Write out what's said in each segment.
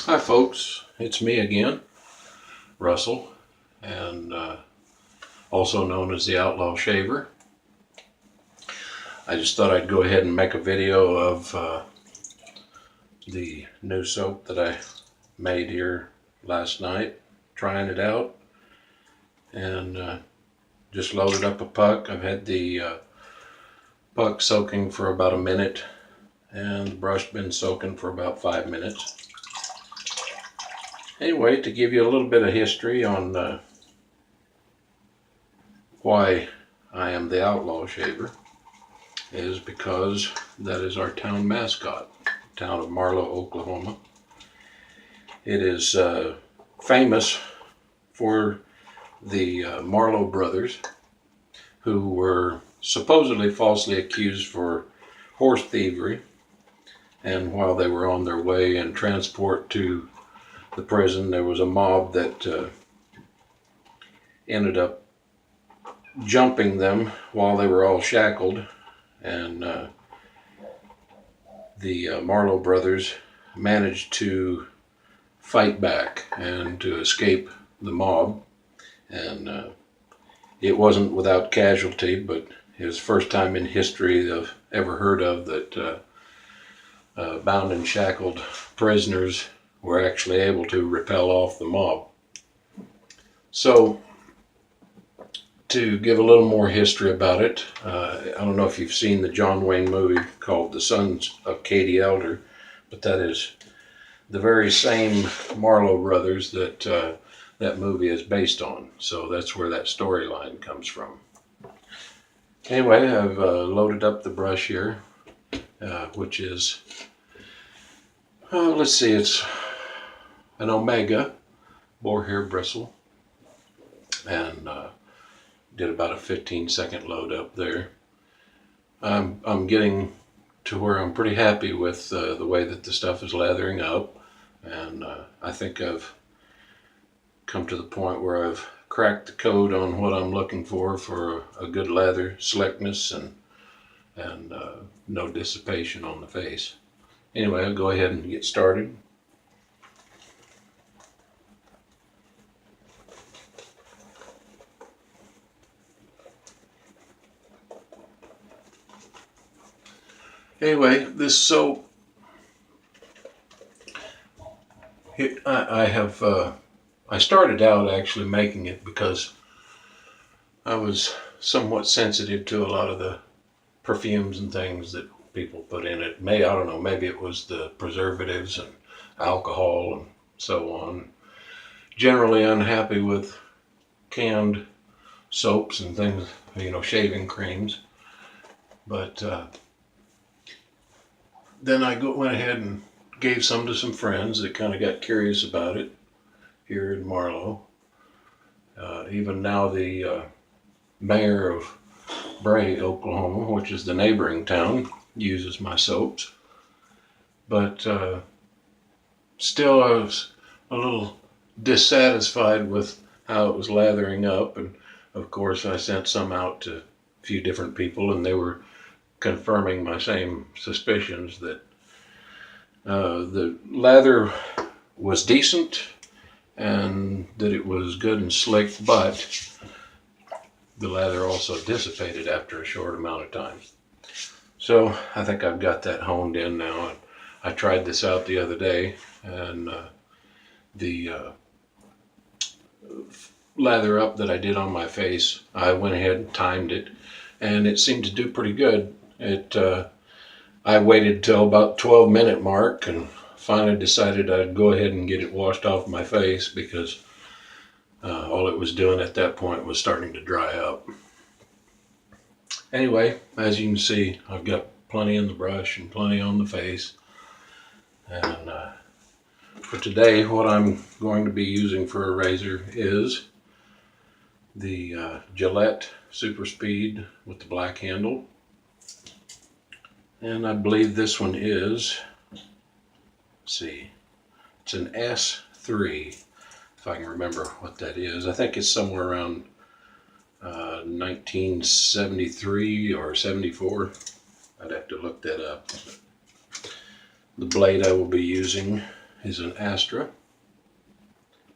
Hi, folks. It's me again, Russell, and also known as the Outlaw Shaver. I just thought I'd go ahead and make a video of the new soap that I made here last night, trying it out, and just loaded up a puck. I've had the puck soaking for about a minute, and the brush been soaking for about 5 minutes. Anyway, to give you a little bit of history on why I am the Outlaw Shaver is because that is our town mascot, town of Marlow, Oklahoma. It is famous for the Marlow brothers, who were supposedly falsely accused for horse thievery, and while they were on their way in transport to the prison, there was a mob that ended up jumping them while they were all shackled, and the Marlow brothers managed to fight back and to escape the mob. And it wasn't without casualty, but it was the first time in history I've ever heard of that bound and shackled prisoners were actually able to repel off the mob. So, to give a little more history about it, I don't know if you've seen the John Wayne movie called The Sons of Katie Elder, but that is the very same Marlow brothers that that movie is based on. So that's where that storyline comes from. Anyway, I've loaded up the brush here, which is, let's see, it's an Omega boar hair bristle, and did about a 15-second load up there. I'm getting to where I'm pretty happy with the way that the stuff is lathering up, and I think I've come to the point where I've cracked the code on what I'm looking for a good lather slickness and no dissipation on the face. Anyway, I'll go ahead and get started. Anyway, this soap, I started out actually making it because I was somewhat sensitive to a lot of the perfumes and things that people put in it. I don't know, maybe it was the preservatives and alcohol and so on. Generally unhappy with canned soaps and things, shaving creams. But then I went ahead and gave some to some friends that kind of got curious about it here in Marlow. Even now the mayor of Bray, Oklahoma, which is the neighboring town, uses my soaps. But still I was a little dissatisfied with how it was lathering up, and of course I sent some out to a few different people, and they were confirming my same suspicions that the lather was decent and that it was good and slick, but the lather also dissipated after a short amount of time. So I think I've got that honed in now. And I tried this out the other day, and the lather up that I did on my face, I went ahead and timed it, and it seemed to do pretty good. I waited till about 12-minute mark and finally decided I'd go ahead and get it washed off my face, because all it was doing at that point was starting to dry up. Anyway, as you can see, I've got plenty in the brush and plenty on the face. And for today, what I'm going to be using for a razor is the Gillette Super Speed with the black handle. And I believe this one is, let's see, it's an S3, if I can remember what that is. I think it's somewhere around 1973 or 74. I'd have to look that up. The blade I will be using is an Astra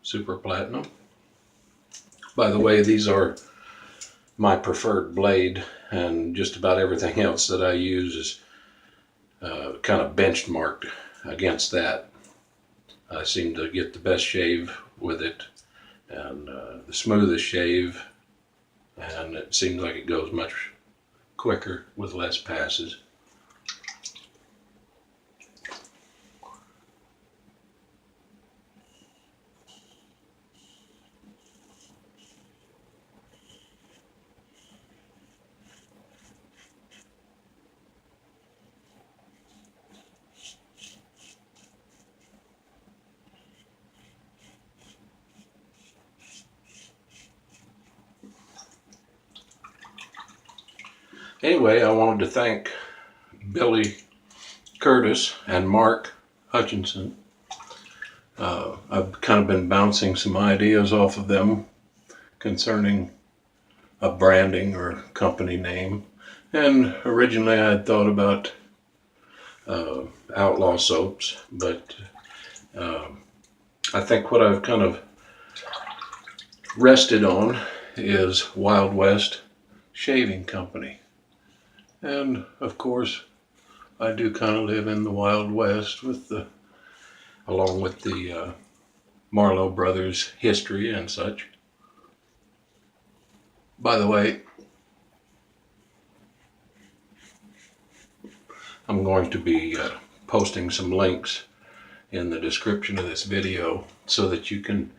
Super Platinum. By the way, these are my preferred blade, and just about everything else that I use is kind of benchmarked against that. I seem to get the best shave with it, and the smoothest shave, and it seems like it goes much quicker with less passes. Anyway, I wanted to thank Billy Curtis and Mark Hutchinson. I've kind of been bouncing some ideas off of them concerning a branding or company name. And originally I had thought about Outlaw Soaps, but I think what I've kind of rested on is Wild West Shaving Company. And of course, I do kind of live in the Wild West along with the Marlowe brothers history and such. By the way, I'm going to be posting some links in the description of this video so that you can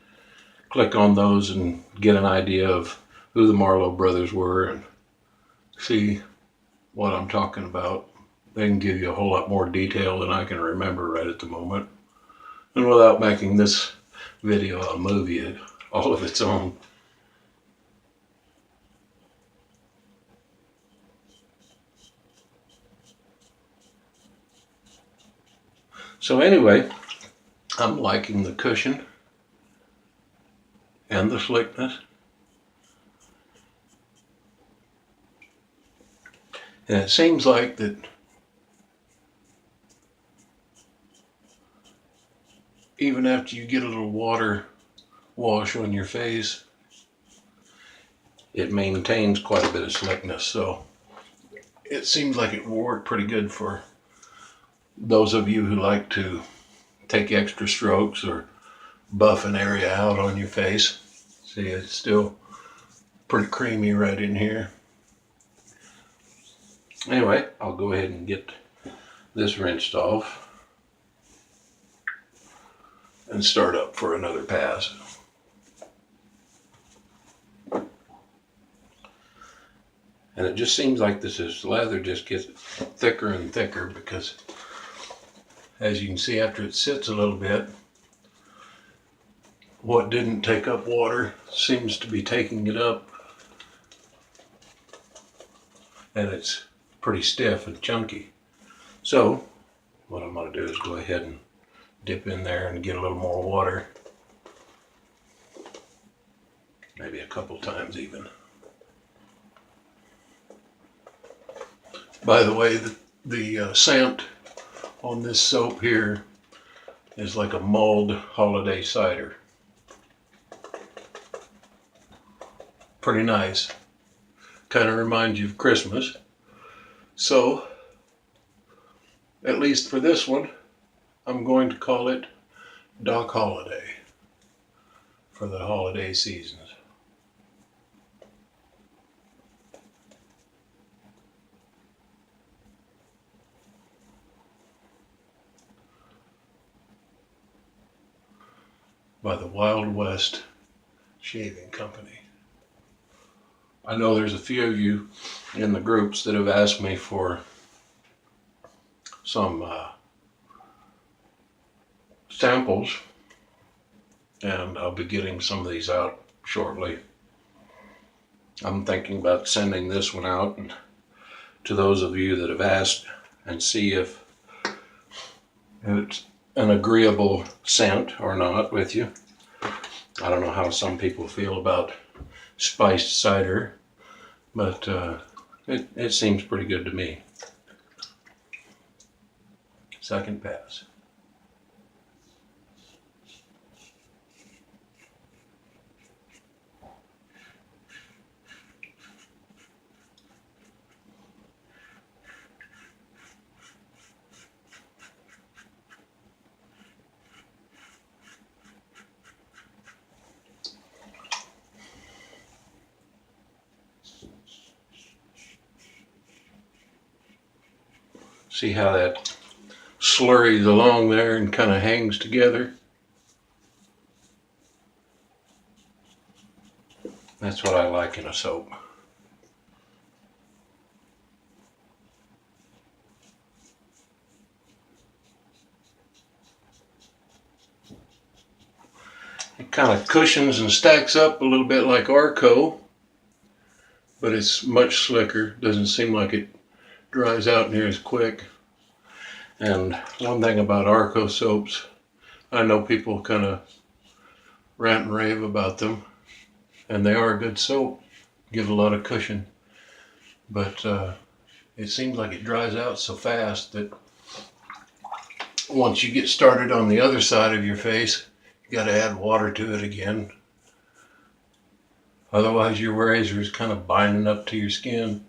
click on those and get an idea of who the Marlowe brothers were and see what I'm talking about. They can give you a whole lot more detail than I can remember right at the moment. And without making this video a movie all of its own. So anyway, I'm liking the cushion and the slickness. And it seems like that even after you get a little water wash on your face, it maintains quite a bit of slickness. So it seems like it will work pretty good for those of you who like to take extra strokes or buff an area out on your face. See, it's still pretty creamy right in here. Anyway, I'll go ahead and get this rinsed off and start up for another pass. And it just seems like this lather just gets thicker and thicker because, as you can see, after it sits a little bit, what didn't take up water seems to be taking it up, and it's pretty stiff and chunky. So what I'm going to do is go ahead and dip in there and get a little more water, maybe a couple times even. By the way, the scent on this soap here is like a mulled holiday cider. Pretty nice. Kind of reminds you of Christmas. So, at least for this one, I'm going to call it Doc Holiday for the holiday seasons. By the Wild West Shaving Company. I know there's a few of you in the groups that have asked me for some samples, and I'll be getting some of these out shortly. I'm thinking about sending this one out and to those of you that have asked and see if it's an agreeable scent or not with you. I don't know how some people feel about spiced cider, but it seems pretty good to me. Second pass. See how that slurries along there and kind of hangs together? That's what I like in a soap. It kind of cushions and stacks up a little bit like Arco, but it's much slicker. Doesn't seem like it dries out near as quick. And one thing about Arco soaps, I know people kind of rant and rave about them, and they are a good soap, give a lot of cushion, but it seems like it dries out so fast that once you get started on the other side of your face, you got to add water to it again. Otherwise your razor is kind of binding up to your skin.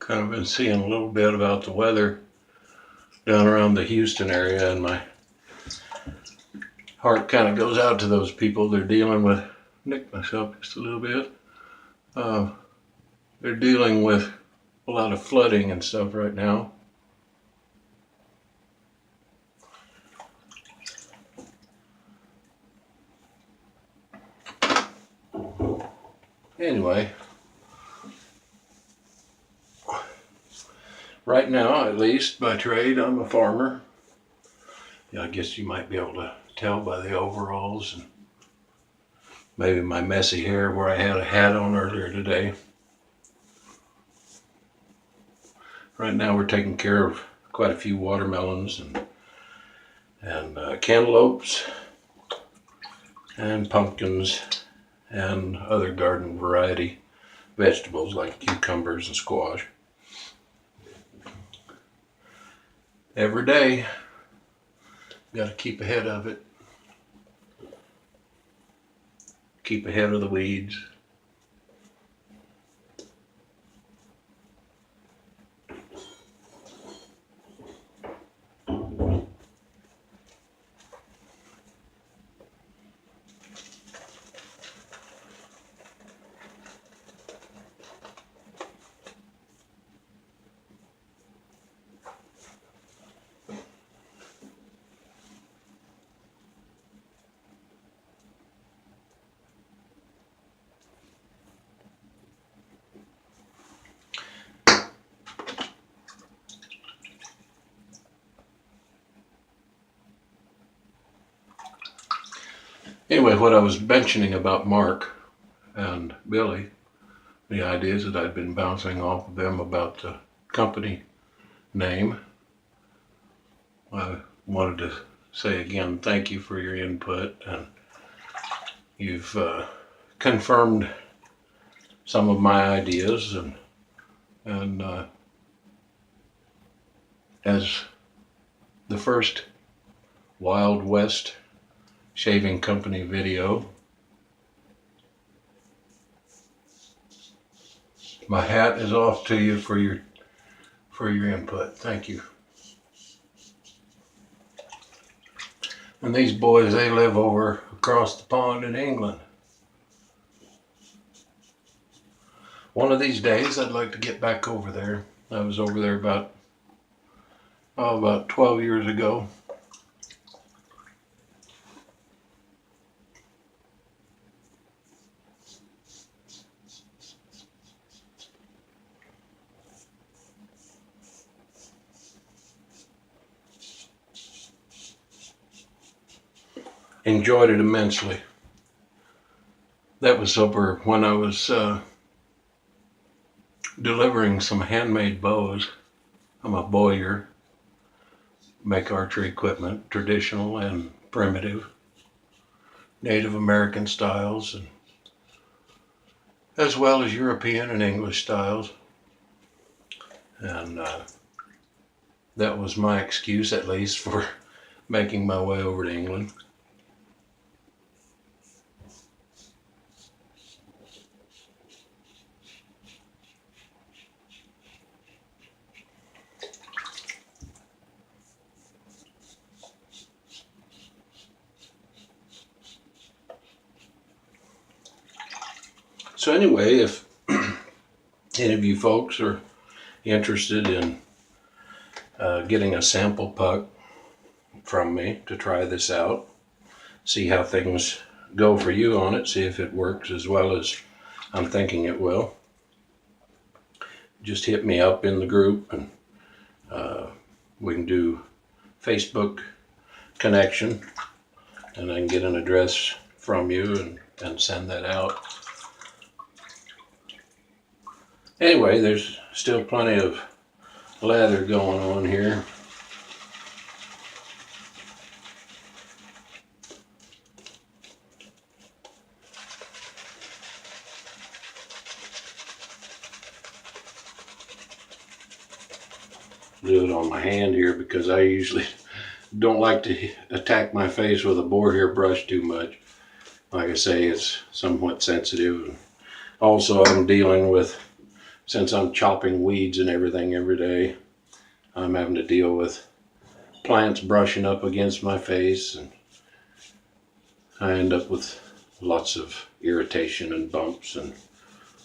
Kind of been seeing a little bit about the weather down around the Houston area, and my heart kind of goes out to those people. They're dealing with, nick myself just a little bit. They're dealing with a lot of flooding and stuff right now. Anyway, right now, at least by trade, I'm a farmer. Yeah, I guess you might be able to tell by the overalls and maybe my messy hair where I had a hat on earlier today. Right now we're taking care of quite a few watermelons and cantaloupes and pumpkins and other garden variety vegetables like cucumbers and squash. Every day, got to keep ahead of it. Keep ahead of the weeds. Anyway, what I was mentioning about Mark and Billy, the ideas that I'd been bouncing off of them about the company name, I wanted to say again, thank you for your input, and you've confirmed some of my ideas, and as the first Wild West shaving company video, my hat is off to you for your input. Thank you. And these boys, they live over across the pond in England. One of these days I'd like to get back over there. I was over there about 12 years ago. Enjoyed it immensely. That was over when I was delivering some handmade bows. I'm a bowyer, make archery equipment, traditional and primitive, Native American styles, as well as European and English styles. And that was my excuse, at least, for making my way over to England. So anyway, if any of you folks are interested in getting a sample puck from me to try this out, see how things go for you on it, see if it works as well as I'm thinking it will, just hit me up in the group, and we can do Facebook connection, and I can get an address from you and send that out. Anyway, there's still plenty of lather going on here. Do it on my hand here because I usually don't like to attack my face with a board hair brush too much. Like I say, it's somewhat sensitive. Also, I'm dealing with, since I'm chopping weeds and everything every day, I'm having to deal with plants brushing up against my face, and I end up with lots of irritation and bumps and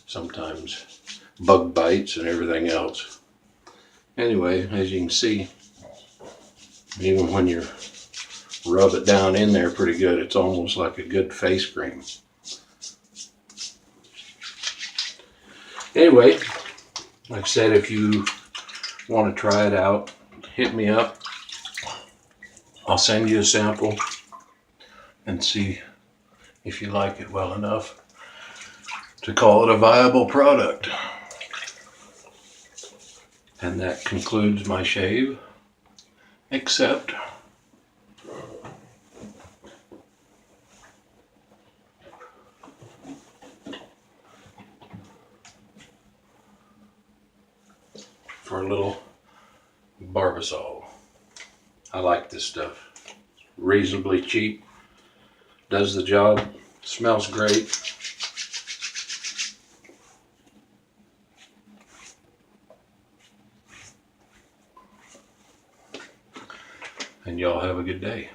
sometimes bug bites and everything else. Anyway, as you can see, even when you rub it down in there pretty good, it's almost like a good face cream. Anyway, like I said, if you want to try it out, hit me up. I'll send you a sample and see if you like it well enough to call it a viable product. And that concludes my shave, except for a little Barbasol. I like this stuff. Reasonably cheap, does the job, smells great. And y'all have a good day.